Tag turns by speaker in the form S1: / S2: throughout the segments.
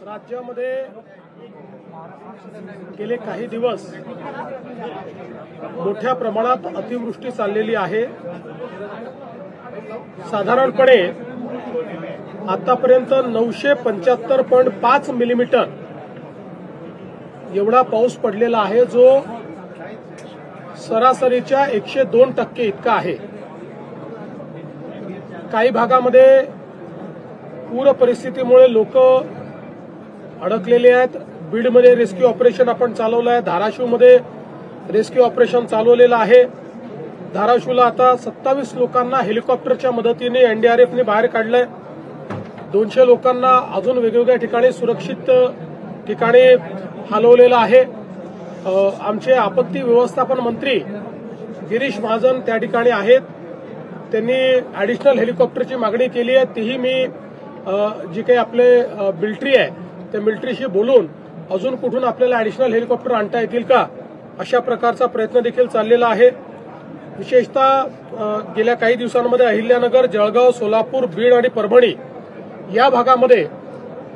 S1: राज्यामध्ये गेले काही दिवस मोठ्या प्रमाणात अतिवृष्टी चाललेली आहे। साधारणपणे आतापर्यंत 975.5 मिलीमीटर एवढा पाऊस पडलेला आहे, जो सरासरीच्या 102% इतका आहे। काही भागामध्ये पूर परिस्थितीमुळे लोक अडकलेले आहेत। बीडमध्ये रेस्क्यू ऑपरेशन आपण चालवलं आहे, धाराशिवमध्ये रेस्क्यू ऑपरेशन चालवलेलं आहे। धाराशिवला आता 27 लोकांना हेलिकॉप्टरच्या मदतीने एनडीआरएफने बाहेर काढलंय। 200 लोकांना अजून वेगवेगळ्या ठिकाणी सुरक्षित ठिकाणी हलवलेलं आहे। आमचे आपत्ती व्यवस्थापन मंत्री गिरीश महाजन त्या ठिकाणी आहेत। त्यांनी ॲडिशनल हेलिकॉप्टरची मागणी केली आहे। तीही मी जी काही आपले मिलिटरी आहे त्या मिलिटरीशी बोलून अजून कुठून आपल्याला ॲडिशनल हेलिकॉप्टर आणता येतील का अशा प्रकारचा प्रयत्न देखील चाललेला आहे। विशेषतः गेल्या काही दिवसांमध्ये अहिल्यानगर, जळगाव, सोलापूर, बीड आणि परभणी या भागामध्ये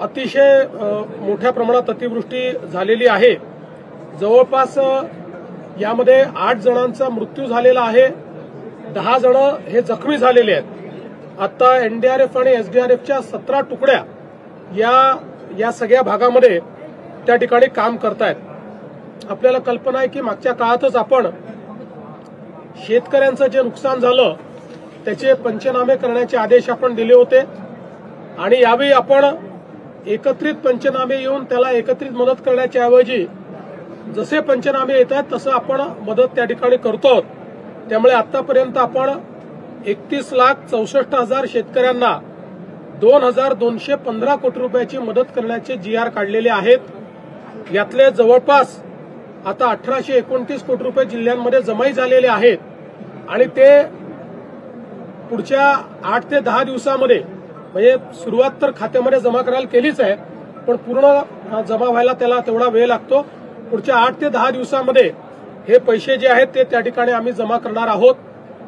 S1: अतिशय मोठ्या प्रमाणात अतिवृष्टी झालेली आहे। जवळपास यामध्ये 8 जणांचा मृत्यू झालेला आहे, 10 जण हे जखमी झालेले आहेत। आता एनडीआरएफ आणि एसडीआरएफच्या 17 तुकड्या या सगळ्या भागामध्ये त्या ठिकाणी काम करतायत। आपल्याला कल्पना आहे की मागच्या काळातच आपण शेतकऱ्यांचं जे नुकसान झालं त्याचे पंचनामे करण्याचे आदेश आपण दिले होते आणि यावेळी आपण एकत्रित पंचनामे येऊन त्याला एकत्रित मदत करण्याच्या ऐवजी जसे पंचनामे येत आहेत तसं आपण मदत त्या ठिकाणी करतो। त्यामुळे आतापर्यंत आपण 31,64,000 शेतकऱ्यांना 2,215 कोटी रुपयाची मदत करण्याचे GR काढलेले आहेत। यातले जवळपास आता 1,829 कोटी रुपये जिल्ह्यांमध्ये जमाही झालेले आहेत आणि ते पुढच्या 8 ते 10 दिवसामध्ये म्हणजे सुरुवात तर खात्यामध्ये जमा करायला केलीच आहे, पण पूर्ण जमा व्हायला त्याला तेवढा वेळ लागतो। पुढच्या 8 ते 10 दिवसामध्ये हे पैसे जे आहेत ते त्या ठिकाणी आम्ही जमा करणार आहोत।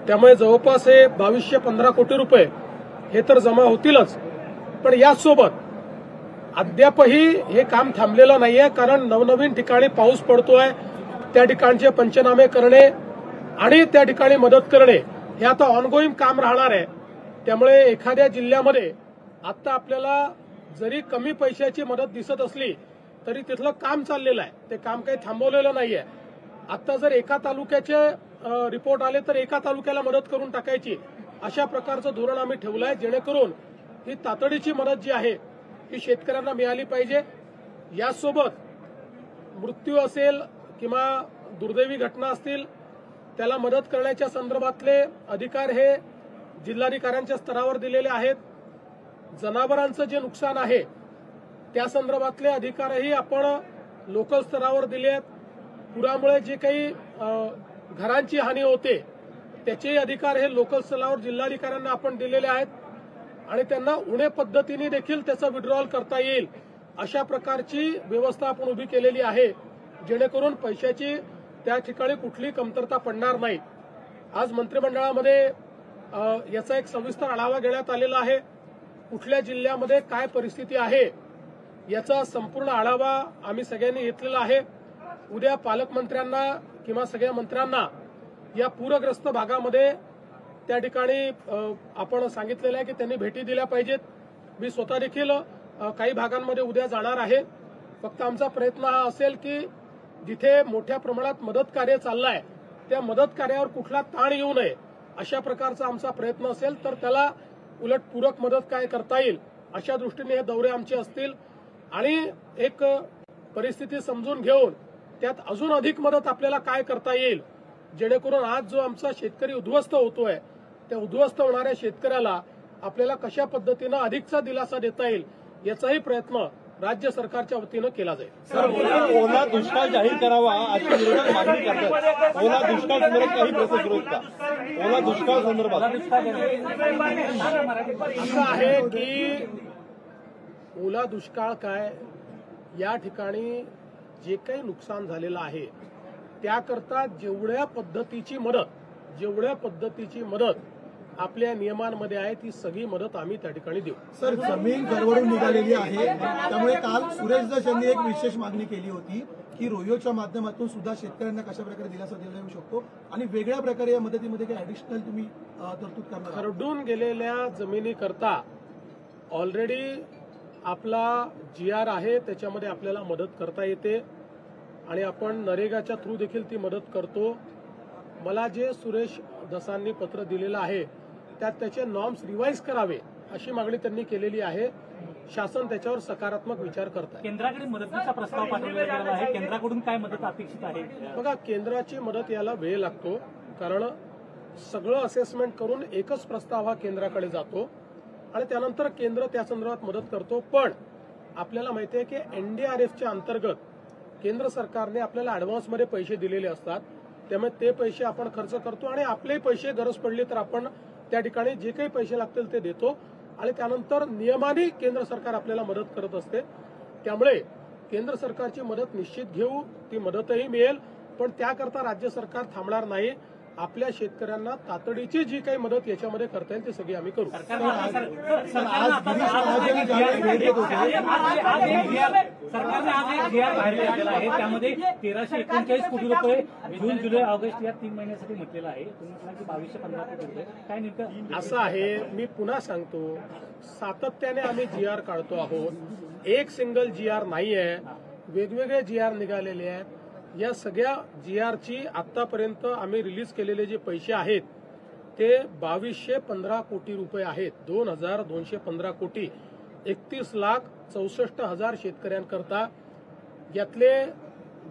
S1: त्यामुळे जवळपास हे 2,215 कोटी रुपये हे तर जमा होतीलच, पण यासोबत अद्यापही हे काम थांबलेलं नाहीये, कारण नवनवीन ठिकाणी पाऊस पडतोय, त्या ठिकाणचे पंचनामे करणे आणि त्या ठिकाणी मदत करणे हे आता ऑनगोईंग काम राहणार आहे। त्यामुळे एखाद्या जिल्ह्यामध्ये आता आपल्याला जरी कमी पैशाची मदत दिसत असली तरी तिथलं काम चाललेलं आहे, ते काम काही थांबवलेलं नाहीये। आता जर एका तालुक्याचे रिपोर्ट आले तर एका तालुक्याला मदत करून टाकायची, अशा प्रकारचं धोरण आम्ही ठेवलं आहे, जेणेकरून ही तातडीची मदत जी आहे ही शेतकऱ्यांना मिळाली पाहिजे। यासोबत मृत्यू असेल किंवा दुर्दैवी घटना असतील त्याला मदत करण्याच्या संदर्भातले अधिकार हे जिल्हाधिकाऱ्यांच्या स्तरावर दिलेले आहेत। जनावरांचं जे नुकसान आहे त्या संदर्भातले अधिकारही आपण लोकल स्तरावर दिले आहेत। पुरामुळे जे काही घरांची हानी होते त्याचे अधिकार हे लोकल स्तरावर जिल्हाधिकाऱ्यांना आपण दिलेले आहेत आणि त्यांना उणे पद्धतीने देखील त्याचा विड्रॉल करता येईल अशा प्रकारची व्यवस्था आपण उभी केलेली आहे, जेणेकरून पैशाची त्या ठिकाणी कुठलीही कमतरता पडणार नाही। आज मंत्रिमंडळामध्ये याचा एक सविस्तर आढावा घेण्यात आलेला आहे। कुठल्या जिल्ह्यामध्ये काय परिस्थिती आहे याचा संपूर्ण आढावा आम्ही सगळ्यांनी घेतलेला आहे। उद्या पालकमंत्र्यांना किंवा सगळ्या मंत्र्यांना या पूरग्रस्त भागामध्ये त्या ठिकाणी आपण सांगितलेलं आहे की त्यांनी भेटी दिल्या पाहिजेत। मी स्वतः देखील काही भागांमध्ये उद्या जाणार आहे। फक्त आमचा प्रयत्न हा असेल की जिथे मोठ्या प्रमाणात मदत कार्य चाललंय त्या मदत कार्यावर कुठला ताण येऊ नये अशा प्रकारचा आमचा प्रयत्न असेल, तर त्याला उलट पूरक मदत काय करता येईल अशा दृष्टीने हे दौरे आमचे असतील आणि एक परिस्थिती समजून घेऊन त्यात अजून अधिक मदत आपल्याला काय करता येईल, जेणेकरून आज जो आमचा शेतकरी उद्ध्वस्त होतोय त्या उद्ध्वस्त होणाऱ्या शेतकऱ्याला आपल्याला कशा पद्धतीनं अधिकचा दिलासा देता येईल याचाही प्रयत्न राज्य सरकारच्या वतीनं केला जाईल।
S2: सर, ओला दुष्काळ जाहीर करावा आजच्या विरोधात मागणी करतात। ओला दुष्काळ संदर्भात काही प्रोसेस सुरू आहेत का? ओला दुष्काळ संदर्भात
S1: असं आहे की ओला दुष्काळ काय, या ठिकाणी जे काही नुकसान झालेलं आहे त्याकरता जेवढ्या पद्धतीची मदत आपल्या नियमांमध्ये आहे ती सगळी मदत आम्ही त्या ठिकाणी देऊ.
S3: सर, जमीन गडवरून निघालेली आहे, त्यामुळे काल सुरेश दस यांनी एक विशेष मागणी केली होती की रोयोच्या माध्यमातून सुद्धा शेतकऱ्यांना कशा प्रकारे दिलासा दिला जाऊ शकतो आणि वेगळ्या प्रकारे या मदतीमध्ये काही ऍडिशनल तुम्ही तरतूद करणार.
S1: खरडून गेलेल्या जमिनीकरता ऑलरेडी आपला GR आहे, त्याच्यामध्ये आपल्याला मदत करता येते आणि आपण नरेगाच्या थ्रू देखील ती मदत करतो. मला जे सुरेश दसांनी पत्र दिलेलं आहे त्यात त्याचे नॉर्म्स रिवाईज करावे अशी मागणी त्यांनी केलेली आहे. शासन त्याच्यावर सकारात्मक विचार करत आहे.
S4: केंद्राकडे मदतीचा प्रस्ताव पाठवला गेला आहे, केंद्राकडून काय मदत अपेक्षित आहे?
S1: बघा, केंद्राची मदत याला वेळ लागतो, कारण सगळं असेसमेंट करून एकच प्रस्ताव हा केंद्राकडे जातो आणि त्यानंतर केंद्र त्या संदर्भात मदत करतो. पण आपल्याला माहिती आहे की NDRFच्या अंतर्गत केंद्र सरकारने आपल्याला ऍडव्हान्समध्ये पैसे दिलेले असतात, त्यामुळे ते पैसे आपण खर्च करतो आणि आपले पैसे गरज पडली तर आपण त्या ठिकाणी जे काही पैसे लागतील ते देतो आणि त्यानंतर नियमाने केंद्र सरकार आपल्याला मदत करत असते. त्यामुळे केंद्र सरकारची मदत निश्चित घेऊ, ती मदतही मिळेल, पण त्याकरता राज्य सरकार थांबणार नाही. आपल्या शेतकऱ्यांना तातडीची जी काही मदत याच्यामध्ये करता येईल ती सगळी आम्ही करू.
S4: सरकारने आज एक GR बाहेर काढलेला आहे, त्यामध्ये 1339 कोटी रुपये जून, जुलै, ऑगस्ट या 3 महिन्यासाठी म्हटलेलं आहे. तुम्ही म्हणाल की 2215 कोटी रुपये काय नेमकं
S1: असं आहे. मी पुन्हा सांगतो, सातत्याने आम्ही GR काढतो आहोत. एक सिंगल GR नाही आहे, वेगवेगळे GR निघालेले आहेत. या सगळ्या GRची आतापर्यंत आम्ही रिलीज केलेले जे पैसे आहेत ते 2215 कोटी रुपये आहेत. 2215 कोटी 31,64,000 शेतकऱ्यांकरता. यातले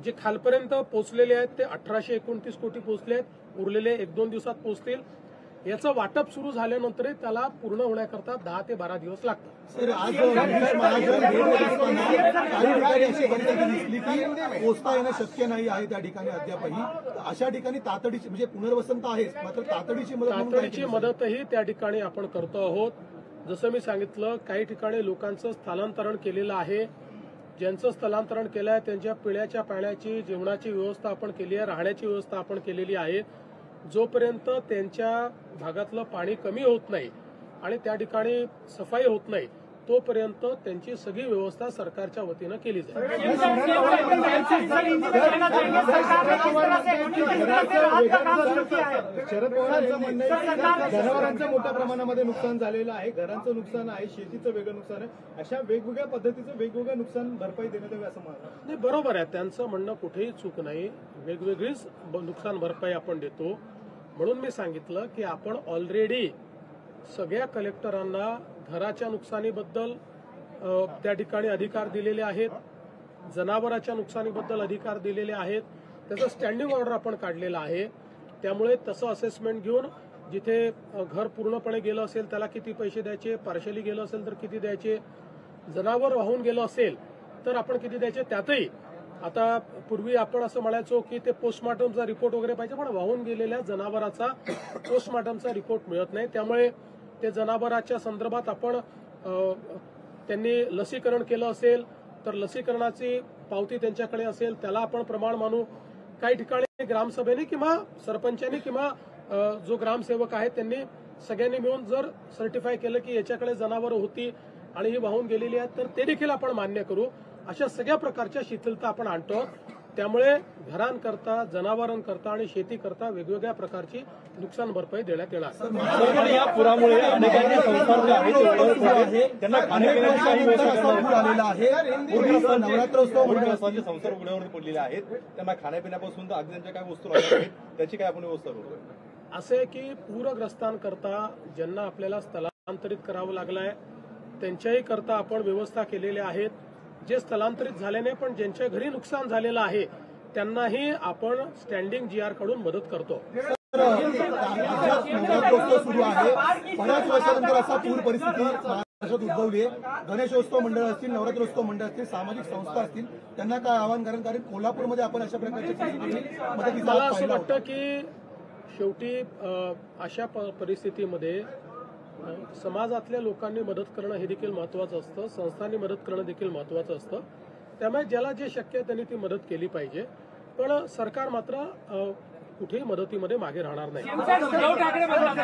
S1: जे खालपर्यंत पोहोचलेले आहेत ते 1829 कोटी पोहोचले आहेत, उरलेले 1-2 दिवसात पोहोचतील. याचं वाटप सुरू झाल्यानंतरही त्याला पूर्ण होण्याकरता 10 ते 12 दिवस लागतात.
S3: सर, आज गिरीश महाजन काही ठिकाणी अशी परिस्थिती दिसली की पोचता येणं शक्य नाही आहे त्या ठिकाणी अद्यापही. अशा ठिकाणी तातडीची म्हणजे पुनर्वसन तर आहेच, मात्र तातडीची
S1: मदतही त्या ठिकाणी आपण करतो आहोत. जसं मी सांगितलं, काही ठिकाणी लोकांचं स्थलांतरण केलेलं आहे. ज्यांचं स्थलांतरण केलं आहे त्यांच्या पिण्याच्या पाण्याची, जेवणाची व्यवस्था आपण केली आहे, राहण्याची व्यवस्था आपण केलेली आहे. जोपर्यंत त्यांच्या भागातलं पाणी कमी होत नाही आणि त्या ठिकाणी सफाई होत नाही तोपर्यंत त्यांची सगळी व्यवस्था सरकारच्या वतीनं केली जाईल.
S3: शरद पवारांचं म्हणणं आहे जनावरांचं मोठ्या प्रमाणामध्ये नुकसान झालेलं आहे, घरांचं नुकसान आहे, शेतीचं वेगळं नुकसान आहे. अशा वेगवेगळ्या पद्धतीचं वेगवेगळं नुकसान भरपाई देण्यात यावी असं म्हणणं
S1: नाही. बरोबर आहे, त्यांचं म्हणणं कुठेही चूक नाही. वेगवेगळीच नुकसान भरपाई आपण देतो. म्हणून मी सांगितलं की आपण ऑलरेडी सगळ्या कलेक्टरांना घराच्या नुकसानीबद्दल त्या ठिकाणी अधिकार दिलेले आहेत, जनावराच्या नुकसानीबद्दल अधिकार दिलेले आहेत. त्याचं स्टँडिंग ऑर्डर आपण काढलेला आहे. त्यामुळे तसं असेसमेंट घेऊन जिथे घर पूर्णपणे गेलं असेल त्याला किती पैसे द्यायचे, पार्शली गेलं असेल तर किती द्यायचे, जनावर वाहून गेलं असेल तर आपण किती द्यायचे. त्यातही आता पूर्वी आपण असं म्हणायचो की ते पोस्टमॉर्टमचा रिपोर्ट वगैरे पाहिजे, पण वाहून गेलेल्या जनावराचा पोस्टमॉर्टमचा रिपोर्ट मिळत नाही. त्यामुळे ते जनावराच्या संदर्भात आपण त्यांनी लसीकरण केलं असेल तर लसीकरणाची पावती त्यांच्याकडे असेल त्याला आपण प्रमाण मानू. काही ठिकाणी ग्रामसभेने किंवा सरपंचांनी किंवा जो ग्रामसेवक आहे त्यांनी सगळ्यांनी मिळून जर सर्टिफाय केलं की याच्याकडे जनावरं होती आणि ही वाहून गेलेली आहेत तर ते देखील आपण मान्य करू. अशा सगळ्या प्रकारच्या शिथिलता आपण आणतो. त्यामुळे घरांकरता, जनावरांकरता आणि शेतीकरता वेगवेगळ्या प्रकारची नुकसान भरपाई देण्यात येणार.
S2: या पुरामुळे अनेकांचे संसार जे आहेत त्यांना खाण्यापिण्याची काही व्यवस्था
S3: आलेला आहे.
S2: नवरात्रोत्सव संसार उघड्यावर पडलेले आहेत, त्यांना खाण्यापिण्यापासून तर अगदी त्यांच्या काय वस्तू लागत आहेत त्याची काय आपण व्यवस्था करू.
S1: असे की पूरग्रस्तांकरता ज्यांना आपल्याला स्थलांतरित करावं लागलंय त्यांच्याही करता आपण व्यवस्था केलेल्या आहेत. जे स्थलांतरित झाले नाही पण ज्यांच्या घरी नुकसान झालेलं आहे त्यांनाही आपण स्टँडिंग GR कडून मदत करतो.
S3: नवरात्रोत्सव सुरू आहे, बऱ्याच वर्षानंतर असा पूर परिस्थिती महाराष्ट्रात उद्भवली आहे. गणेशोत्सव मंडळ असतील, नवरात्रोत्सव मंडळ असतील, सामाजिक संस्था असतील, त्यांना काय आवाहन कराल? कारण कोल्हापूरमध्ये आपण अशा प्रकारची
S1: मला असं वाटतं की शेवटी अशा परिस्थितीमध्ये समाजातल्या लोकांनी मदत करणं हे देखील महत्वाचं असतं, संस्थांनी मदत करणं देखील महत्वाचं असतं. त्यामुळे ज्याला जे शक्य आहे त्यांनी ती मदत केली पाहिजे. पण सरकार मात्र कुठेही मदतीमध्ये मागे राहणार नाही.
S5: उद्धव ठाकरे म्हणतात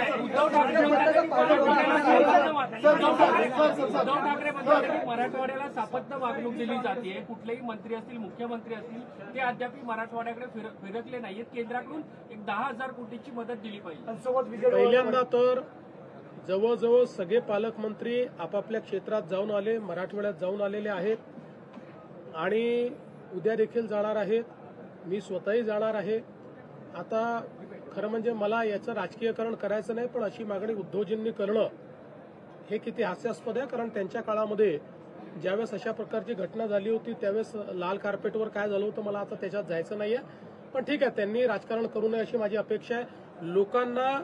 S5: की मराठवाड्याला सापत्य वागणूक दिली जाते. कुठलेही मंत्री असतील, मुख्यमंत्री असतील, ते अद्याप मराठवाड्याकडे फिरकले नाहीत. केंद्राकडून एक 10,000 कोटीची मदत दिली पाहिजे.
S1: पहिल्यांदा तर जवळजवळ सगळे पालकमंत्री आपापल्या क्षेत्रात जाऊन आले, मराठवाड्यात जाऊन आलेले आहेत आणि उद्या देखील जाणार आहेत. मी स्वतःही जाणार आहे. आता खरं म्हणजे मला याचं राजकीयकरण करायचं नाही, पण अशी मागणी उद्धवजींनी करणं हे किती हास्यास्पद आहे. कारण त्यांच्या काळामध्ये ज्यावेळेस अशा प्रकारची घटना झाली होती त्यावेळेस लाल कार्पेटवर काय झालं होतं मला आता त्याच्यात जायचं नाहीये. पण ठीक आहे, त्यांनी राजकारण करू नये अशी माझी अपेक्षा आहे. लोकांना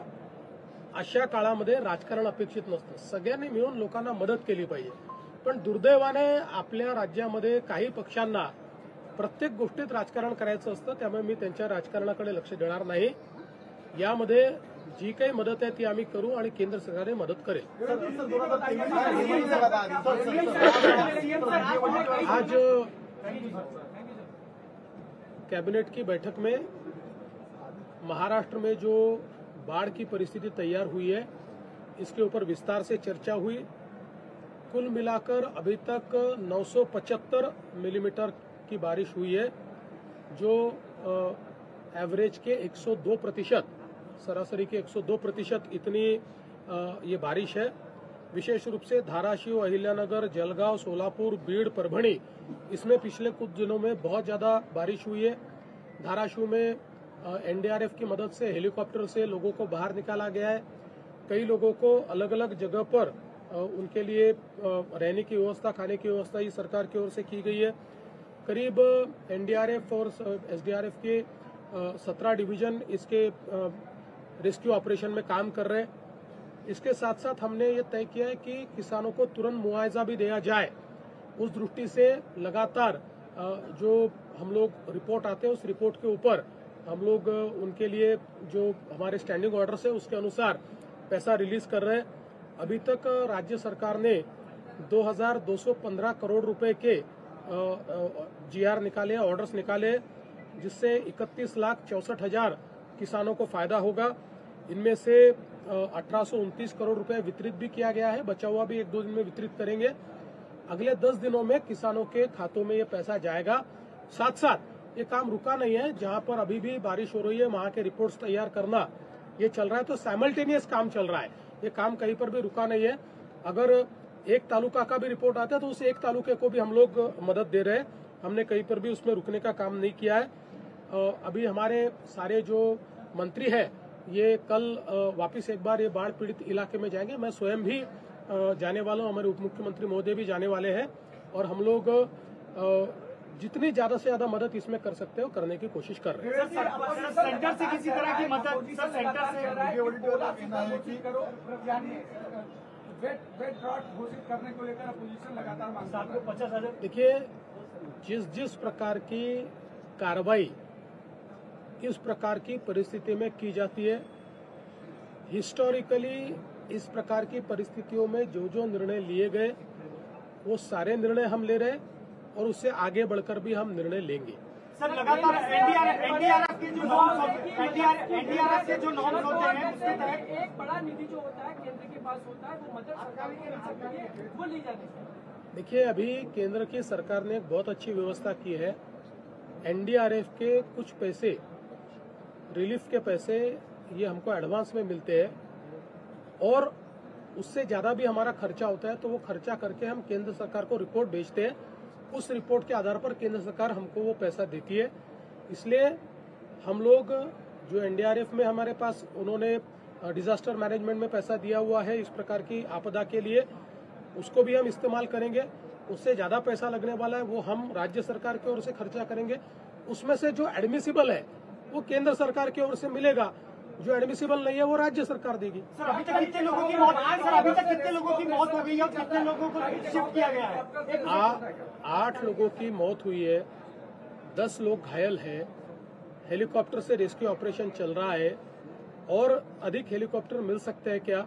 S1: अशा काळामध्ये राजकारण अपेक्षित नसतं. सगळ्यांनी मिळून लोकांना मदत केली पाहिजे. पण दुर्दैवाने आपल्या राज्यामध्ये काही पक्षांना प्रत्येक गोष्टीत राजकारण करायचं असतं. त्यामुळे मी त्यांच्या राजकारणाकडे लक्ष देणार नाही. यामध्ये जी काही मदत आहे ती आम्ही करू आणि केंद्र सरकारने मदत करेल. आज कैबिनेट की बैठक में महाराष्ट्र में जो बाढ़ की परिस्थिति तैयार हुई है इसके ऊपर विस्तार से चर्चा हुई. कुल मिलाकर अभी तक 975 मिलीमीटर की बारिश हुई है, जो एवरेज के 102%, सरासरी के 102% इतनी ये बारिश है. विशेष रूप से धाराशिव, अहिल्यानगर, जलगांव, सोलापुर, बीड़, परभणी, इसमें पिछले कुछ दिनों में बहुत ज्यादा बारिश हुई है. धाराशिव में एनडीआरएफ की मदद से हेलीकॉप्टर से लोगों को बाहर निकाला गया है. कई लोगों को अलग अलग जगह पर उनके लिए रहने की व्यवस्था, खाने की व्यवस्था ही सरकार की ओर से की गई है. करीब एनडीआरएफ और एसडीआरएफ के 17 डिवीजन इसके रेस्क्यू ऑपरेशन में काम कर रहे हैं. इसके साथ साथ हमने ये तय किया है कि किसानों को तुरंत मुआवजा भी दिया जाए. उस दृष्टि से लगातार जो हम लोग रिपोर्ट आते हैं उस रिपोर्ट के ऊपर हम लोग उनके लिए जो हमारे स्टैंडिंग ऑर्डर्स है उसके अनुसार पैसा रिलीज कर रहे हैं. अभी तक राज्य सरकार ने 2,215 करोड़ रुपए के जीआर निकाले, ऑर्डर्स निकाले, जिससे 31,64,000 किसानों को फायदा होगा. इनमें से 1,829 करोड़ रुपए वितरित भी किया गया है. बचा हुआ भी 1-2 दिन में वितरित करेंगे. अगले 10 दिनों में किसानों के खातों में ये पैसा जाएगा. साथ साथ ये काम रुका नहीं है. जहां पर अभी भी बारिश हो रही है वहां के रिपोर्ट्स तैयार करना ये चल रहा है. तो साइमल्टेनियस काम चल रहा है. ये काम कहीं पर भी रुका नहीं है. अगर एक तालुका का भी रिपोर्ट आता है तो उस एक तालुके को भी हम लोग मदद दे रहे हैं. हमने कहीं पर भी उसमें रुकने का काम नहीं किया है. अभी हमारे सारे जो मंत्री है ये कल वापिस एक बार ये बाढ़ पीड़ित इलाके में जाएंगे. मैं स्वयं भी जाने वाला हूं. हमारे उप मुख्यमंत्री महोदय भी जाने वाले हैं और हम लोग जितनी ज्यादा से ज्यादा मदद इसमें कर सकते हो करने की कोशिश कर रहे हैं.
S5: सेंटर से किसी तरह की मदद सर, सेंटर से
S6: वेट ड्रॉट घोषित करने को लेकर अपोजिशन लगातार मांगता है.
S5: 50,000.
S1: देखिए, जिस प्रकार की कार्रवाई इस प्रकार की परिस्थिति में की जाती है, हिस्टोरिकली इस प्रकार की परिस्थितियों में जो निर्णय लिए गए वो सारे निर्णय हम ले रहे हैं और उससे आगे बढ़कर भी हम निर्णय लेंगे.
S5: सर, लगातार एनडीआरएफ के जो नॉर्म्स होते हैं उसके तहत
S6: एक बड़ा निधि जो होता है केंद्र के पास होता है वो मदद सरकार के लिए वो ली जाती है.
S1: देखिए, अभी केंद्र की सरकार ने एक बहुत अच्छी व्यवस्था की है. एनडीआरएफ के कुछ पैसे, रिलीफ के पैसे ये हमको एडवांस में मिलते हैं और उससे ज्यादा भी हमारा खर्चा होता है तो वो खर्चा करके हम केंद्र सरकार को रिपोर्ट भेजते हैं. उस रिपोर्ट के आधार पर केंद्र सरकार हमको वो पैसा देती है. इसलिए हम लोग जो एनडीआरएफ में हमारे पास उन्होंने डिजास्टर मैनेजमेंट में पैसा दिया हुआ है इस प्रकार की आपदा के लिए, उसको भी हम इस्तेमाल करेंगे. उससे ज्यादा पैसा लगने वाला है वो हम राज्य सरकार की ओर से खर्चा करेंगे. उसमें से जो एडमिसिबल है वो केंद्र सरकार की ओर से मिलेगा, जो एडमिसिबल नहीं है वो राज्य सरकार देगी.
S5: सर, अभी तक कितने लोगों की मौत हो गई है और कितने लोगों को शिफ्ट किया गया है?
S1: 8 लोगों की मौत हुई है, 10 लोग घायल हैं. हेलीकॉप्टर से रेस्क्यू ऑपरेशन चल रहा है और अधिक हेलीकॉप्टर मिल सकते हैं क्या,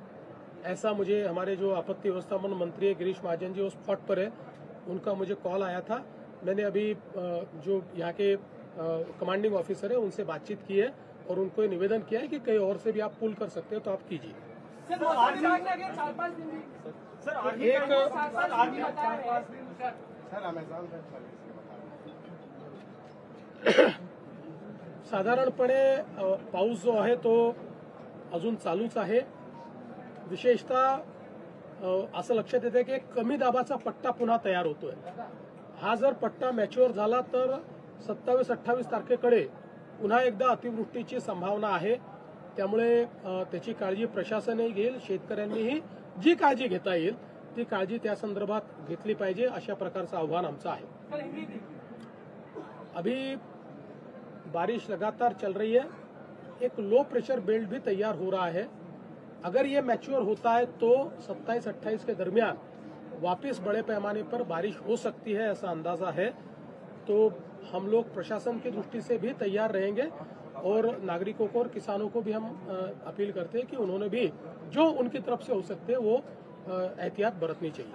S1: ऐसा मुझे हमारे जो आपत्ति व्यवस्थापन मंत्री है गिरीश महाजन जी वो स्पॉट पर है, उनका मुझे कॉल आया था. मैंने अभी जो यहाँ के कमांडिंग ऑफिसर है उनसे बातचीत की है और उनको ये निवेदन किया है कि कहीं और से भी आप पुल कर सकते हो तो आप कीजिए।
S6: सर मौसम विभाग ने अगर 4-5 दिन भी
S1: एक साधारणपणे पाऊस जो आहे तो अजून चालूच आहे। विशेषतः असं लक्षात येतं की एक कमी दाबाचा पट्टा पुन्हा तयार होतोय। हा जर पट्टा मॅच्युअर झाला तर 27-28 तारखेकडे पुन्हा एकदा अतिवृष्टीची संभावना आहे। त्यामुळे त्याची काळजी प्रशासनही घेईल, शेतकऱ्यांनीही जी काळजी घेता येईल ती काळजी त्या संदर्भात घेतली पाहिजे, अशा प्रकारचं आव्हान आमचं आहे। अभी बारिश लगातार चल रही है, एक लो प्रेशर बेल्ट भी तैयार हो रहा है। अगर ये मैच्योर होता है तो 27-28 के दरमियान वापस बड़े पैमाने पर बारिश हो सकती है, ऐसा अंदाजा है। तो हम लोग प्रशासन की दृष्टि से भी तैयार रहेंगे और नागरिकों को और किसानों को भी हम अपील करते हैं कि उन्होंने भी जो उनकी तरफ से हो सकते हैं वो एहतियात बरतनी चाहिए।